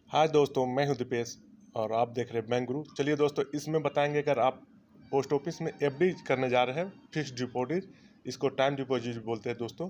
हाय दोस्तों, मैं हूं दीपेश और आप देख रहे हैं बैंक गुरु। चलिए दोस्तों, इसमें बताएंगे अगर आप पोस्ट ऑफिस में एफडी करने जा रहे हैं, फिक्स्ड डिपॉजिट, इसको टाइम डिपॉजिट बोलते हैं दोस्तों।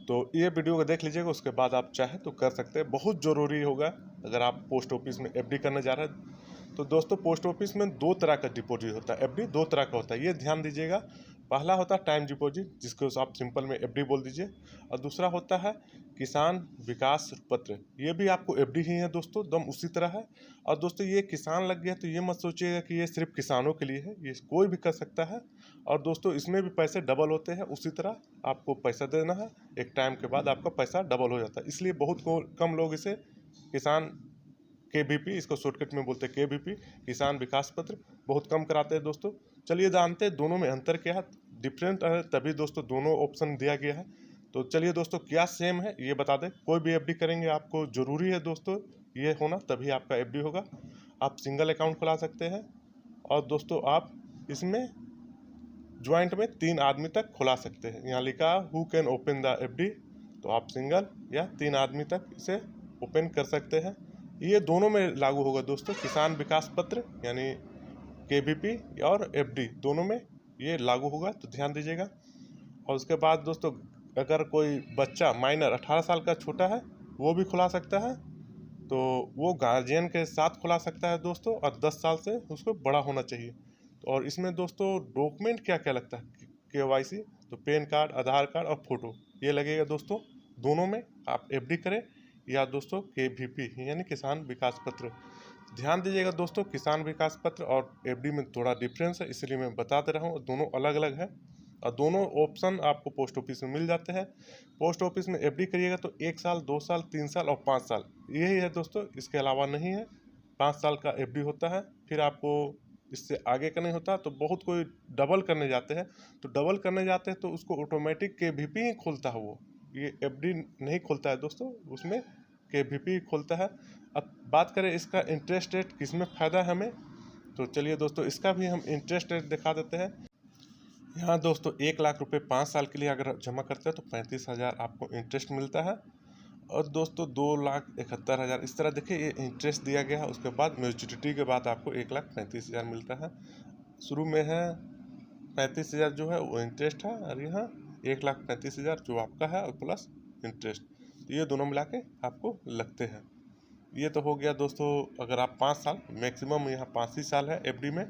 तो ये वीडियो को देख लीजिएगा, उसके बाद आप चाहें तो कर सकते हैं। बहुत ज़रूरी होगा अगर आप पोस्ट ऑफिस में एफडी करने जा रहे हैं। तो दोस्तों, पोस्ट ऑफिस में दो तरह का डिपॉजिट होता है, एफडी दो तरह का होता है, ये ध्यान दीजिएगा। पहला होता है टाइम डिपॉजिट, जिसको आप सिंपल में एफडी बोल दीजिए, और दूसरा होता है किसान विकास पत्र। ये भी आपको एफडी ही है दोस्तों, दम उसी तरह है। और दोस्तों, ये किसान लग गया तो ये मत सोचिएगा कि ये सिर्फ किसानों के लिए है, ये कोई भी कर सकता है। और दोस्तों, इसमें भी पैसे डबल होते हैं, उसी तरह आपको पैसा देना है, एक टाइम के बाद आपका पैसा डबल हो जाता है। इसलिए बहुत कम लोग इसे किसान केवीपी, इसको शॉर्टकट में बोलते हैं केवीपी, किसान विकास पत्र, बहुत कम कराते हैं दोस्तों। चलिए जानते हैं दोनों में अंतर क्या है, डिफरेंट है, तभी दोस्तों दोनों ऑप्शन दिया गया है। तो चलिए दोस्तों, क्या सेम है ये बता दें। कोई भी एफडी करेंगे आपको ज़रूरी है दोस्तों ये होना, तभी आपका एफडी होगा। आप सिंगल अकाउंट खुला सकते हैं, और दोस्तों आप इसमें ज्वाइंट में 3 आदमी तक खुला सकते हैं। यहाँ लिखा who can open the FD, तो आप सिंगल या 3 आदमी तक इसे ओपन कर सकते हैं। ये दोनों में लागू होगा दोस्तों, किसान विकास पत्र यानी केवीपी और एफडी दोनों में ये लागू होगा, तो ध्यान दीजिएगा। और उसके बाद दोस्तों, अगर कोई बच्चा माइनर 18 साल का छोटा है वो भी खुला सकता है, तो वो गार्जियन के साथ खुला सकता है दोस्तों, और 10 साल से उसको बड़ा होना चाहिए। और इसमें दोस्तों डॉक्यूमेंट क्या क्या लगता है, केवाईसी, तो पैन कार्ड, आधार कार्ड और फोटो ये लगेगा दोस्तों। दोनों में आप एफडी करें या दोस्तों केवीपी यानी किसान विकास पत्र। ध्यान दीजिएगा दोस्तों, किसान विकास पत्र और एफडी में थोड़ा डिफरेंस है, इसलिए मैं बता दे रहा हूँ, दोनों अलग अलग है। और दोनों ऑप्शन आपको पोस्ट ऑफिस में मिल जाते हैं। पोस्ट ऑफिस में एफडी करिएगा तो 1 साल, 2 साल, 3 साल और 5 साल, यही है दोस्तों, इसके अलावा नहीं है। 5 साल का एफडी होता है, फिर आपको इससे आगे का नहीं होता। तो बहुत कोई डबल करने जाते हैं, तो डबल करने जाते हैं तो उसको ऑटोमेटिक केवीपी ही खोलता है, वो ये एफडी नहीं खोलता है दोस्तों, उसमें केवीपी खोलता है। अब बात करें इसका इंटरेस्ट रेट, किसमें फ़ायदा है हमें, तो चलिए दोस्तों इसका भी हम इंटरेस्ट रेट दिखा देते हैं। यहाँ दोस्तों 1 लाख रुपए 5 साल के लिए अगर जमा करते हैं तो 35,000 आपको इंटरेस्ट मिलता है। और दोस्तों 2,71,000 इस तरह देखिए ये इंटरेस्ट दिया गया है। उसके बाद मैच्योरिटी के बाद आपको 1,35,000 मिलता है। शुरू में है 35,000 जो है वो इंटरेस्ट है, और यहाँ 1,35,000 जो आपका है और प्लस इंटरेस्ट, तो ये दोनों मिला के आपको लगते हैं। ये तो हो गया दोस्तों, अगर आप 5 साल, मैक्सिमम यहाँ 5 ही साल है एफडी में,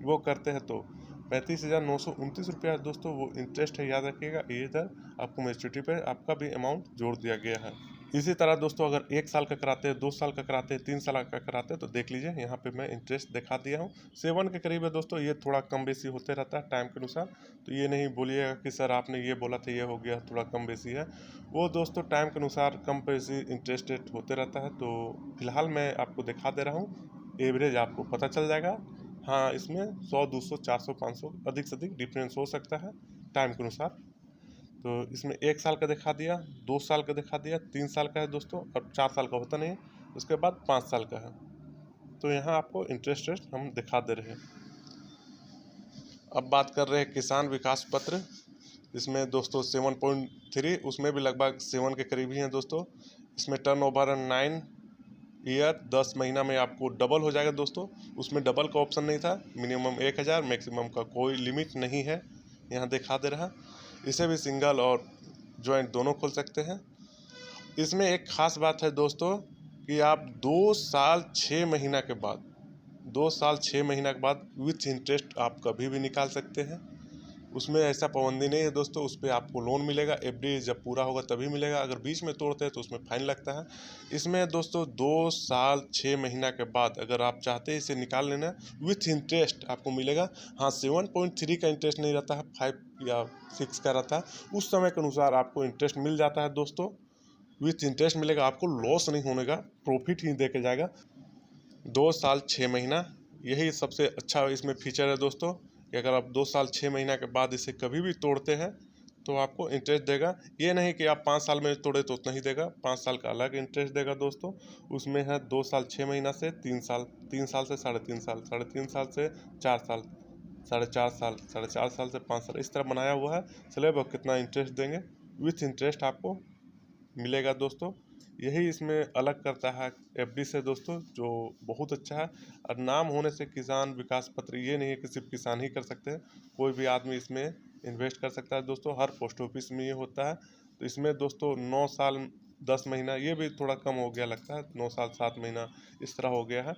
वो करते हैं तो 35,929 रुपया दोस्तों वो इंटरेस्ट है, याद रखिएगा। ये इधर आपको मैच्योरिटी पे आपका भी अमाउंट जोड़ दिया गया है। इसी तरह दोस्तों, अगर 1 साल का कराते हैं, 2 साल का कराते हैं, 3 साल का कराते हैं, तो देख लीजिए यहाँ पे मैं इंटरेस्ट दिखा दिया हूँ। 7 के करीब है दोस्तों, ये थोड़ा कम बेसी होते रहता है टाइम के अनुसार। तो ये नहीं बोलिएगा कि सर आपने ये बोला था ये हो गया, थोड़ा कम बेसी है, वो दोस्तों टाइम के अनुसार कम बेसी इंटरेस्ट रेट होते रहता है। तो फिलहाल मैं आपको दिखा दे रहा हूँ, एवरेज आपको पता चल जाएगा। हाँ, इसमें 100, 200, 400, 500 अधिक से अधिक डिफरेंस हो सकता है टाइम के अनुसार। तो इसमें 1 साल का दिखा दिया, 2 साल का दिखा दिया, 3 साल का है दोस्तों, और 4 साल का होता नहीं है। उसके बाद 5 साल का है। तो यहाँ आपको इंटरेस्ट रेट हम दिखा दे रहे हैं। अब बात कर रहे हैं किसान विकास पत्र। इसमें दोस्तों 7.3, उसमें भी लगभग 7 के करीब ही हैं दोस्तों। इसमें टर्नओवर 9 ईयर, 10 महीना में आपको डबल हो जाएगा दोस्तों। उसमें डबल का ऑप्शन नहीं था, मिनिमम 1,000, मैक्सिमम का कोई लिमिट नहीं है, यहाँ दिखा दे रहा। इसे भी सिंगल और जॉइंट दोनों खोल सकते हैं। इसमें एक ख़ास बात है दोस्तों कि आप 2 साल 6 महीना के बाद, 2 साल 6 महीना के बाद विथ इंटरेस्ट आप कभी भी निकाल सकते हैं। उसमें ऐसा पाबंदी नहीं है दोस्तों, उस पर आपको लोन मिलेगा। एफडी जब पूरा होगा तभी मिलेगा, अगर बीच में तोड़ते हैं तो उसमें फाइन लगता है। इसमें दोस्तों 2 साल 6 महीना के बाद अगर आप चाहते हैं इसे निकाल लेना, विथ इंटरेस्ट आपको मिलेगा। हाँ, 7.3 का इंटरेस्ट नहीं रहता है, 5 या 6 का रहता है। उस समय के अनुसार आपको इंटरेस्ट मिल जाता है दोस्तों, विथ इंटरेस्ट मिलेगा, आपको लॉस नहीं होने का, प्रॉफिट ही दे के जाएगा। 2 साल 6 महीना, यही सबसे अच्छा इसमें फीचर है दोस्तों, कि अगर आप 2 साल 6 महीना के बाद इसे कभी भी तोड़ते हैं तो आपको इंटरेस्ट देगा। ये नहीं कि आप 5 साल में तोड़े तो उतना ही देगा, 5 साल का अलग इंटरेस्ट देगा दोस्तों। उसमें है 2 साल 6 महीना से 3 साल, 3 साल से 3.5 साल, 3.5 साल से 4 साल, 4.5 साल, 4.5 साल से 5 साल, इस तरह बनाया हुआ है। चलिए अब कितना इंटरेस्ट देंगे, विथ इंटरेस्ट आपको मिलेगा दोस्तों। यही इसमें अलग करता है एफडी से दोस्तों, जो बहुत अच्छा है। और नाम होने से किसान विकास पत्र ये नहीं है कि सिर्फ किसान ही कर सकते हैं, कोई भी आदमी इसमें इन्वेस्ट कर सकता है दोस्तों। हर पोस्ट ऑफिस में ये होता है। तो इसमें दोस्तों 9 साल 10 महीना, ये भी थोड़ा कम हो गया लगता है, 9 साल 7 महीना इस तरह हो गया है,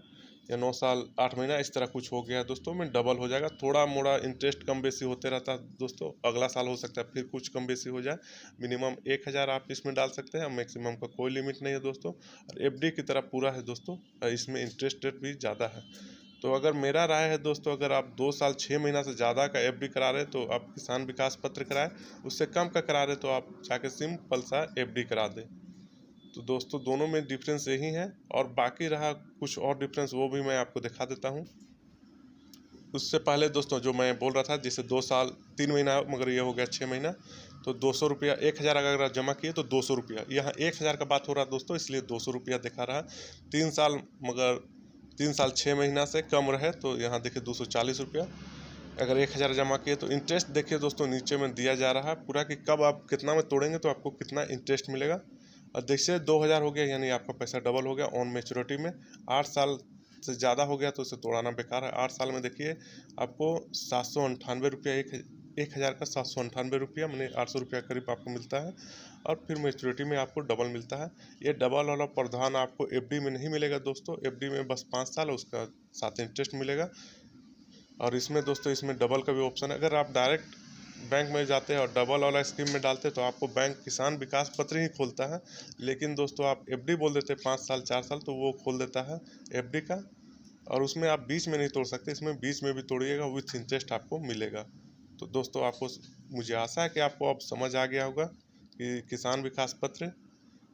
या 9 साल 8 महीना इस तरह कुछ हो गया है दोस्तों, में डबल हो जाएगा। थोड़ा मोड़ा इंटरेस्ट कम बेसी होते रहता है दोस्तों, अगला साल हो सकता है फिर कुछ कम बेसी हो जाए। मिनिमम 1000 आप इसमें डाल सकते हैं, मैक्सिमम का कोई लिमिट नहीं है दोस्तों। और एफडी की तरह पूरा है दोस्तों, इसमें इंटरेस्ट रेट भी ज़्यादा है। तो अगर मेरा राय है दोस्तों, अगर आप 2 साल 6 महीना से ज़्यादा का एफडी करा रहे तो आप किसान विकास पत्र कराएं, उससे कम का करा रहे तो आप जाके सिंपल सा एफडी करा दें। तो दोस्तों दोनों में डिफरेंस यही है, और बाकी रहा कुछ और डिफरेंस वो भी मैं आपको दिखा देता हूँ। उससे पहले दोस्तों जो मैं बोल रहा था, जैसे 2 साल 3 महीना मगर ये हो गया 6 महीना, तो 200 रुपया, 1000 अगर आप जमा किए तो 200 रुपया, यहाँ 1000 का बात हो रहा है दोस्तों, इसलिए 200 रुपया दिखा रहा है। 3 साल मगर 3 साल 6 महीना से कम रहे तो यहाँ देखिए 240 रुपया। अगर 1000 जमा किए तो इंटरेस्ट देखिए दोस्तों नीचे में दिया जा रहा है पूरा, कि कब आप कितना में तोड़ेंगे तो आपको कितना इंटरेस्ट मिलेगा। और देखिए 2000 हो गया, यानी आपका पैसा डबल हो गया ऑन मैच्योरिटी में। 8 साल से ज़्यादा हो गया तो उसे तोड़ाना बेकार है। 8 साल में देखिए आपको 798 रुपया, 1000 का 798 रुपया, मैंने 800 रुपया करीब आपको मिलता है। और फिर मैच्योरिटी में आपको डबल मिलता है। ये डबल वाला प्रावधान आपको एफडी में नहीं मिलेगा दोस्तों, एफडी में बस 5 साल उसका साथ इंटरेस्ट मिलेगा। और इसमें दोस्तों इसमें डबल का भी ऑप्शन है। अगर आप डायरेक्ट बैंक में जाते हैं और डबल वाला स्कीम में डालते हैं तो आपको बैंक किसान विकास पत्र ही खोलता है। लेकिन दोस्तों आप एफडी बोल देते हैं 5 साल 4 साल, तो वो खोल देता है एफडी का। और उसमें आप बीच में नहीं तोड़ सकते, इसमें बीच में भी तोड़िएगा विथ इंटरेस्ट आपको मिलेगा। तो दोस्तों आपको, मुझे आशा है कि आपको अब समझ आ गया होगा कि किसान विकास पत्र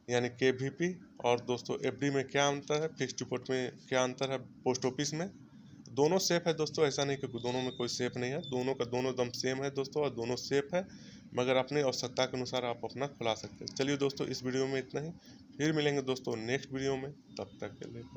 यानी केवीपी और दोस्तों एफडी में क्या अंतर है, फिक्स्ड डिपॉजिट में क्या अंतर है, पोस्ट ऑफिस में। दोनों सेफ है दोस्तों, ऐसा नहीं कि दोनों में कोई सेफ नहीं है, दोनों का दोनों दम सेम है दोस्तों, और दोनों सेफ है, मगर अपनी आवश्यकता के अनुसार आप अपना खुला सकते हैं। चलिए दोस्तों इस वीडियो में इतना ही, फिर मिलेंगे दोस्तों नेक्स्ट वीडियो में, तब तक के लिए बाय।